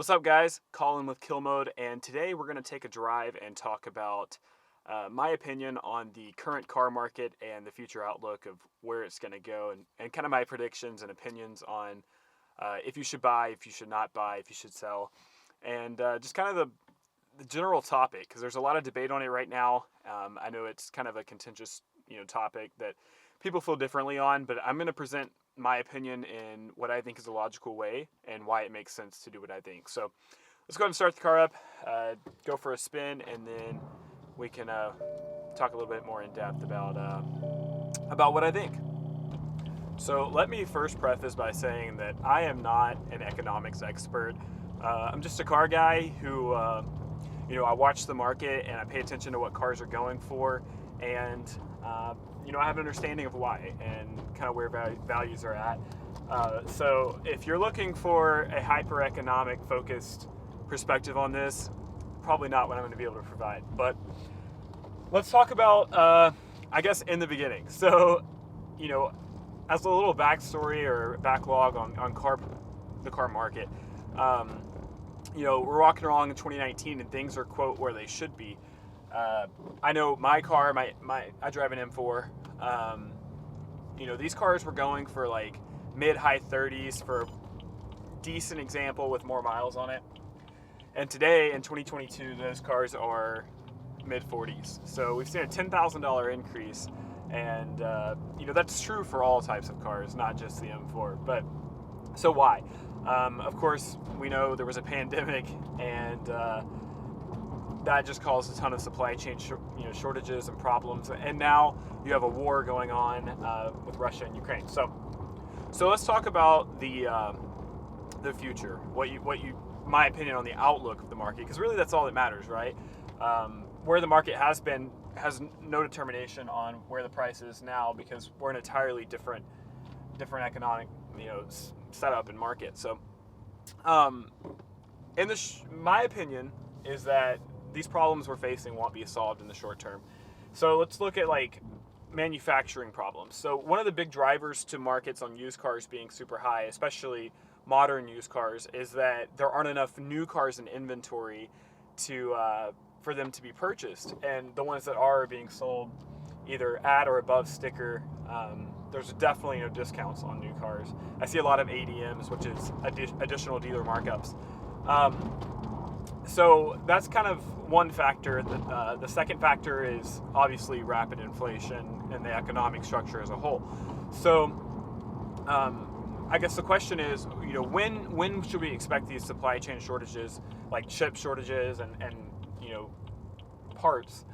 What's up, guys? Colin with Kill Mode, and today we're going to take a drive and talk about my opinion on the current car market and the future outlook of where it's going to go, and kind of my predictions and opinions on if you should buy, if you should not buy, if you should sell, and just kind of the general topic, because there's a lot of debate on it right now. I know it's kind of a contentious topic that people feel differently on, but I'm going to present my opinion in what I think is a logical way and why it makes sense to do what I think. So let's go ahead and start the car up, go for a spin, and then we can talk a little bit more in depth about what I think. So let me first preface by saying that I am not an economics expert. I'm just a car guy who, I watch the market and I pay attention to what cars are going for, and I have an understanding of why and kind of where values are at. So if you're looking for a hyper-economic focused perspective on this, probably not what I'm going to be able to provide. But let's talk about, I guess, in the beginning. So, as a little backstory or backlog on the car market, we're walking along in 2019 and things are, quote, where they should be. I know my car, I drive an M4. These cars were going for like mid-high 30s for a decent example with more miles on it. And today in 2022, those cars are mid-40s. So we've seen a $10,000 increase. And, that's true for all types of cars, not just the M4. But so why? Of course, we know there was a pandemic, and that just caused a ton of supply chain shortages and problems. And now you have a war going on with Russia and Ukraine. So let's talk about the future. My opinion on the outlook of the market, because really that's all that matters, right? Where the market has no determination on where the price is now, because we're in an entirely different economic setup and market. So, my opinion is that these problems we're facing won't be solved in the short term. So let's look at manufacturing problems. So one of the big drivers to markets on used cars being super high, especially modern used cars, is that there aren't enough new cars in inventory for them to be purchased. And the ones that are being sold either at or above sticker, there's definitely no discounts on new cars. I see a lot of ADMs, which is additional dealer markups. So that's kind of one factor. The second factor is obviously rapid inflation and the economic structure as a whole. So I guess the question is, when should we expect these supply chain shortages, like chip shortages and parts,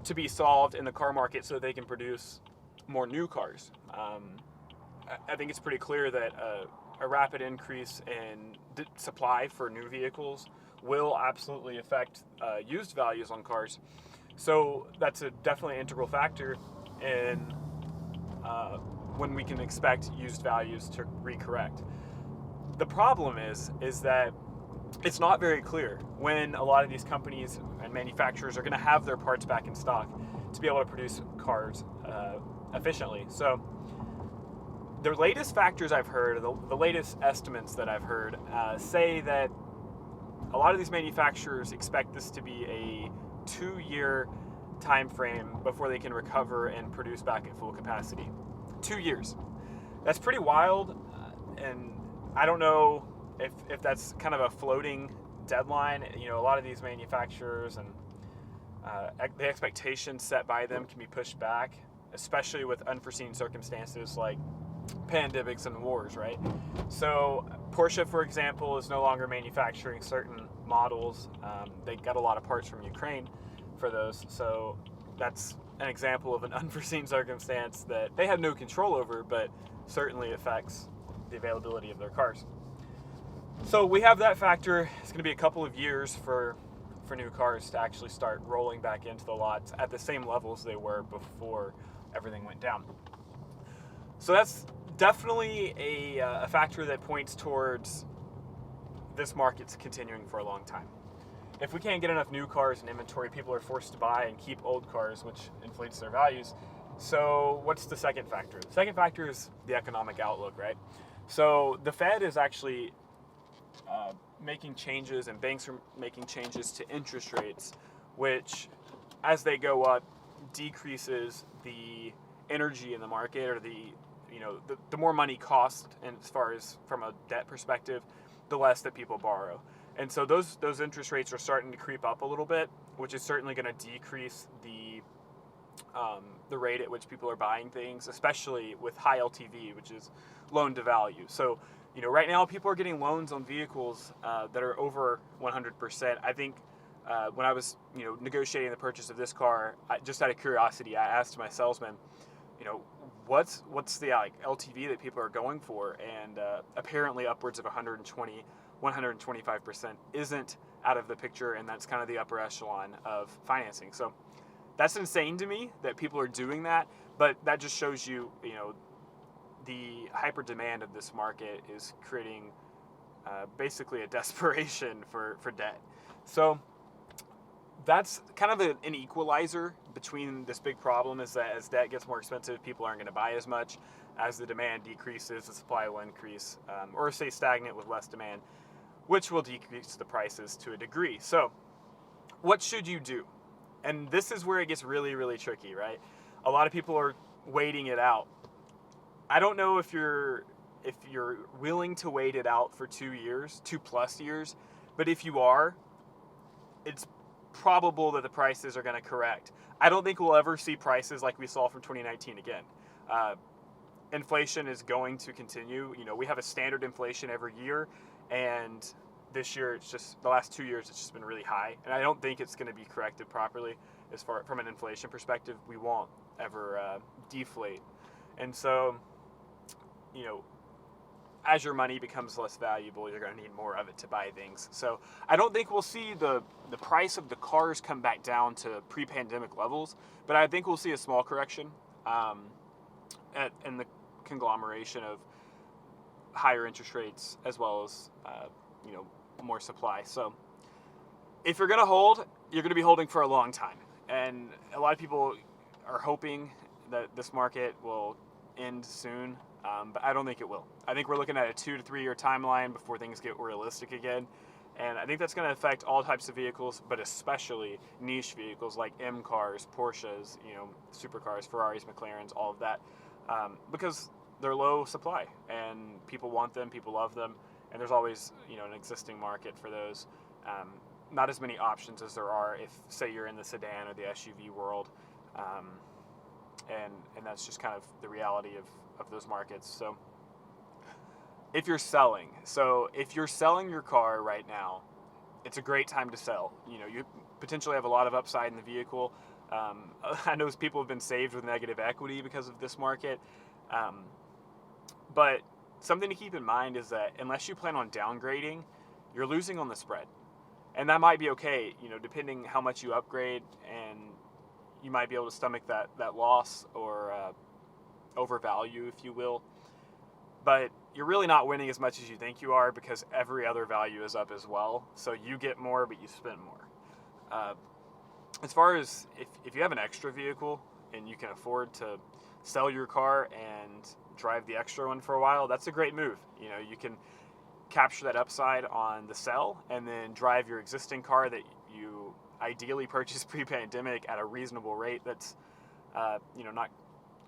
to be solved in the car market so they can produce more new cars? I think it's pretty clear that a rapid increase in supply for new vehicles will absolutely affect used values on cars. So that's a definitely integral factor in when we can expect used values to recorrect. The problem is that it's not very clear when a lot of these companies and manufacturers are going to have their parts back in stock to be able to produce cars efficiently. So the latest factors I've heard, the latest estimates that I've heard, say that a lot of these manufacturers expect this to be a 2-year time frame before they can recover and produce back at full capacity. 2 years. That's pretty wild, and I don't know if that's kind of a floating deadline. A lot of these manufacturers and the expectations set by them can be pushed back, especially with unforeseen circumstances like pandemics and wars, right? So Porsche, for example, is no longer manufacturing certain models. They got a lot of parts from Ukraine for those. So that's an example of an unforeseen circumstance that they have no control over, but certainly affects the availability of their cars. So we have that factor. It's going to be a couple of years for new cars to actually start rolling back into the lots at the same levels they were before everything went down. So that's definitely a factor that points towards this market's continuing for a long time. If we can't get enough new cars in inventory, people are forced to buy and keep old cars, which inflates their values. So what's the second factor? The second factor is the economic outlook, right? So the Fed is actually making changes and banks are making changes to interest rates, which, as they go up, decreases the energy in the market, or the more money cost, and as far as from a debt perspective, the less that people borrow. And so those interest rates are starting to creep up a little bit, which is certainly going to decrease the rate at which people are buying things, especially with high LTV, which is loan to value. So, right now people are getting loans on vehicles that are over 100%. I think when I was, negotiating the purchase of this car, just out of curiosity, I asked my salesman, what's the LTV that people are going for, and apparently upwards of 120, 125% isn't out of the picture, and that's kind of the upper echelon of financing. So that's insane to me that people are doing that, but that just shows you, the hyper demand of this market is creating basically a desperation for debt. So that's kind of an equalizer between this big problem, is that as debt gets more expensive, people aren't going to buy as much. As the demand decreases, the supply will increase, or stay stagnant with less demand, which will decrease the prices to a degree. So what should you do? And this is where it gets really, really tricky, right? A lot of people are waiting it out. I don't know if you're willing to wait it out for 2 years, 2+ years, but if you are, it's probable that the prices are going to correct. I don't think we'll ever see prices like we saw from 2019 again. Inflation is going to continue. We have a standard inflation every year, and this year the last 2 years, it's just been really high, and I don't think it's going to be corrected properly as far from an inflation perspective. We won't ever deflate, and so as your money becomes less valuable, you're going to need more of it to buy things. So I don't think we'll see the price of the cars come back down to pre-pandemic levels, but I think we'll see a small correction in the conglomeration of higher interest rates as well as more supply. So if you're going to hold, you're going to be holding for a long time. And a lot of people are hoping that this market will end soon, but I don't think it will. I think we're looking at a 2 to 3 year timeline before things get realistic again. And I think that's going to affect all types of vehicles, but especially niche vehicles like M cars, Porsches, supercars, Ferraris, McLarens, all of that, because they're low supply and people want them, people love them, and there's always an existing market for those. Not as many options as there are if, say, you're in the sedan or the SUV world, and that's just kind of the reality of those markets. So if you're selling your car right now, it's a great time to sell. You potentially have a lot of upside in the vehicle. I know people have been saved with negative equity because of this market, but something to keep in mind is that unless you plan on downgrading, you're losing on the spread. And that might be okay, depending how much you upgrade, and you might be able to stomach that loss or overvalue, if you will. But you're really not winning as much as you think you are, because every other value is up as well. So you get more, but you spend more. As far as if you have an extra vehicle and you can afford to sell your car and drive the extra one for a while, that's a great move. You can capture that upside on the sell and then drive your existing car that you ideally purchased pre-pandemic at a reasonable rate that's not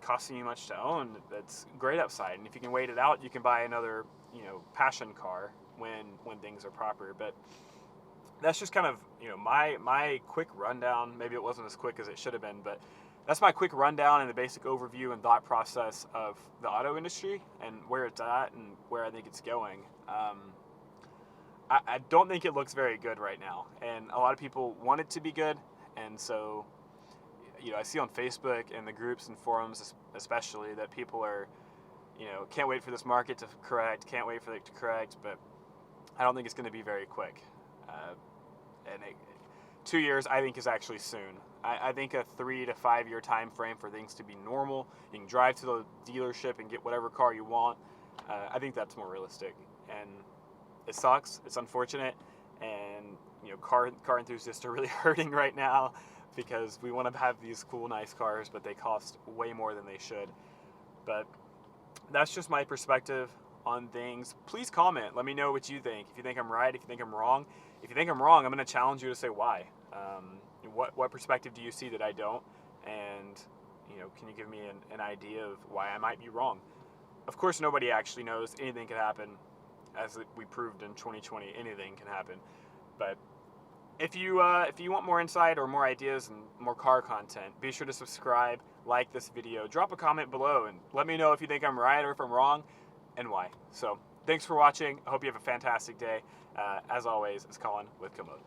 costing you much to own. That's great upside. And if you can wait it out, you can buy another passion car when things are proper. But that's just kind of my quick rundown. Maybe it wasn't as quick as it should have been, but that's my quick rundown and the basic overview and thought process of the auto industry and where it's at and where I think it's going. I don't think it looks very good right now, and a lot of people want it to be good, and so I see on Facebook and the groups and forums especially that people are can't wait for this market to correct, can't wait for it to correct, but I don't think it's going to be very quick. 2 years I think is actually soon. I think a 3 to 5 year time frame for things to be normal, you can drive to the dealership and get whatever car you want, I think that's more realistic. And it sucks, it's unfortunate, and car enthusiasts are really hurting right now because we want to have these cool, nice cars, but they cost way more than they should. But that's just my perspective on things, please comment. Let me know what you think. If you think I'm right, if you think I'm wrong. If you think I'm wrong, I'm going to challenge you to say why. What perspective do you see that I don't? And can you give me an idea of why I might be wrong? Of course, nobody actually knows. Anything can happen. As we proved in 2020, anything can happen. But if you want more insight or more ideas and more car content, be sure to subscribe, like this video, drop a comment below, and let me know if you think I'm right or if I'm wrong, and why. So thanks for watching. I hope you have a fantastic day. As always, it's Colin with Komoot.